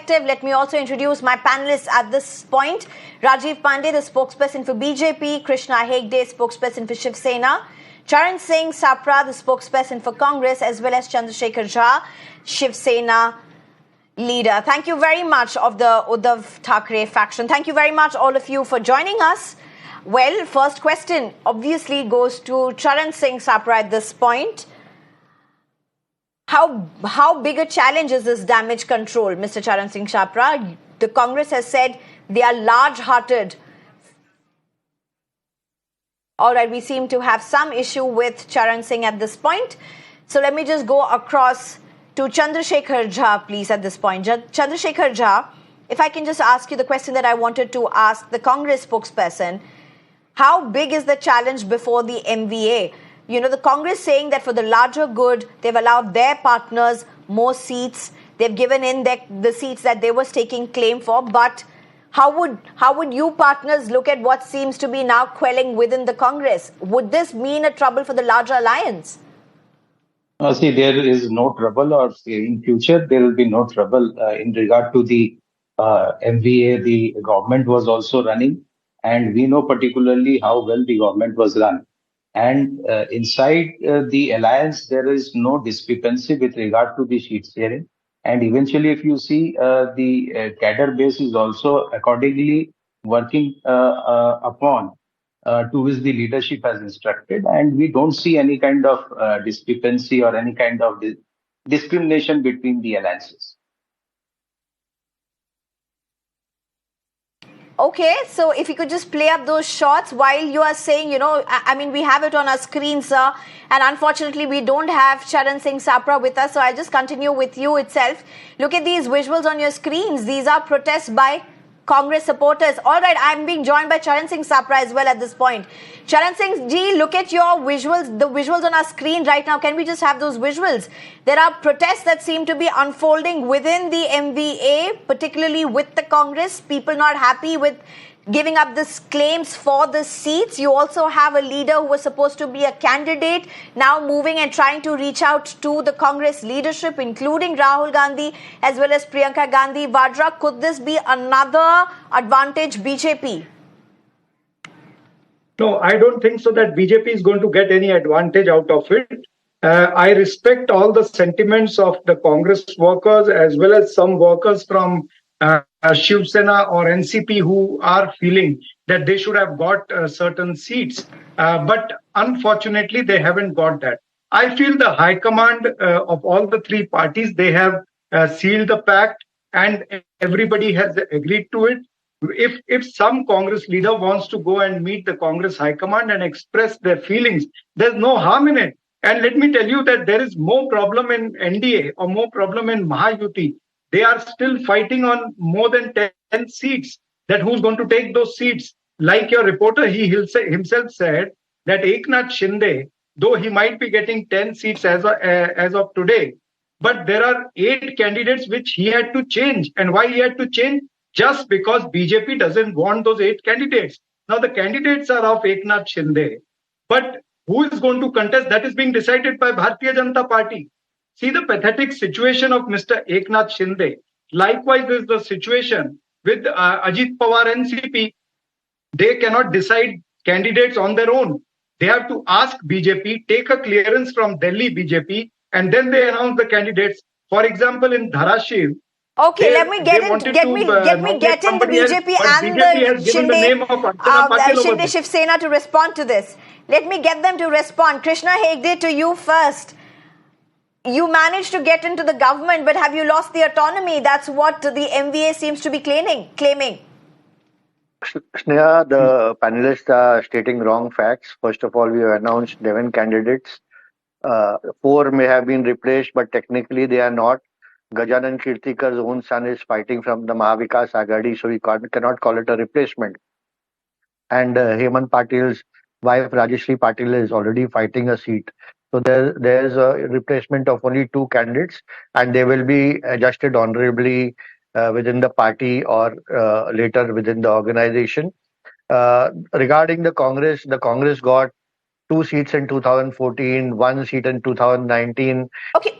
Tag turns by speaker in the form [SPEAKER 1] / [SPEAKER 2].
[SPEAKER 1] perspective. Let me also introduce my panelists at this point. Rajiv Pandey, the spokesperson for BJP, Krishna Hegde, spokesperson for Shiv Sena, Charan Singh Sapra, the spokesperson for Congress, as well as Chandrasekhar Jha, Shiv Sena leader. Thank you very much of the Uddhav Thackeray faction. Thank you very much, all of you, for joining us. Well, first question obviously goes to Charan Singh Sapra at this point. How big a challenge is this damage control, Mr. Charan Singh Sapra? The Congress has said they are large-hearted. All right, we seem to have some issue with Charan Singh at this point. So let me just go across to Chandrasekhar Jha, please, at this point. Chandrasekhar Jha, if I can just ask you the question that I wanted to ask the Congress spokesperson, how big is the challenge before the MVA? You know, the Congress saying that for the larger good, they've allowed their partners more seats. They've given in the seats that they were taking claim for. But how would you partners look at what seems to be now quelling within the Congress? Would this mean a trouble for the larger alliance?
[SPEAKER 2] See, there is no trouble, or in future there will be no trouble in regard to the MVA. The government was also running, and we know particularly how well the government was run. And inside the alliance, there is no discrepancy with regard to the seat sharing. And eventually, if you see, the cadre base is also accordingly working upon to which the leadership has instructed. And we don't see any kind of discrepancy or any kind of discrimination between the alliances.
[SPEAKER 1] Okay, so if you could just play up those shots while you are saying, you know, I mean, we have it on our screen, sir, and unfortunately we don't have Charan Singh Sapra with us, so I'll just continue with you itself. Look at these visuals on your screens. These are protests by Congress supporters. All right, I'm being joined by Charan Singh Sapra as well at this point. Charan Singh ji, look at your visuals, the visuals on our screen right now. Can we just have those visuals? There are protests that seem to be unfolding within the MVA, particularly with the Congress. People not happy with giving up these claims for the seats. You also have a leader who was supposed to be a candidate now moving and trying to reach out to the Congress leadership, including Rahul Gandhi as well as Priyanka Gandhi Vadra. Could this be another advantage BJP?
[SPEAKER 3] No, I don't think so that BJP is going to get any advantage out of it. I respect all the sentiments of the Congress workers as well as some workers from Shiv Sena or NCP who are feeling that they should have got certain seats. But unfortunately, they haven't got that. I feel the high command of all the three parties, they have sealed the pact and everybody has agreed to it. If some Congress leader wants to go and meet the Congress high command and express their feelings, there's no harm in it. And let me tell you that there is more problem in NDA or more problem in Mahayudh. They are still fighting on more than 10 seats. That who's going to take those seats? Like your reporter, he himself said that Eknath Shinde, though he might be getting 10 seats as of today, but there are 8 candidates which he had to change. And why he had to change? Just because BJP doesn't want those 8 candidates. Now the candidates are of Eknath Shinde, but who is going to contest? That is being decided by Bharatiya Janata Party. See the pathetic situation of Mr. Eknath Shinde. Likewise is the situation with Ajit Pawar NCP. They cannot decide candidates on their own. They have to ask BJP, take a clearance from Delhi BJP, and then they announce the candidates. For example, in Dharashiv.
[SPEAKER 1] Okay, let me get into the BJP and the Shinde Shiv Sena to respond to this. Let me get them to respond. Krishna Hegde, to you first. You managed to get into the government, but have you lost the autonomy? That's what the MVA seems to be claiming.
[SPEAKER 4] Sneha, the panelists are stating wrong facts. First of all, we have announced 11 candidates. 4 may have been replaced, but technically they are not. Gajanan Kirtikar's own son is fighting from the Mahavikas Agadi, so we cannot call it a replacement. And Hemant Patil's wife, Rajeshri Patil, is already fighting a seat. So there's a replacement of only 2 candidates, and they will be adjusted honorably within the party or later within the organization. Regarding the Congress got 2 seats in 2014, 1 seat in 2019.
[SPEAKER 1] Okay.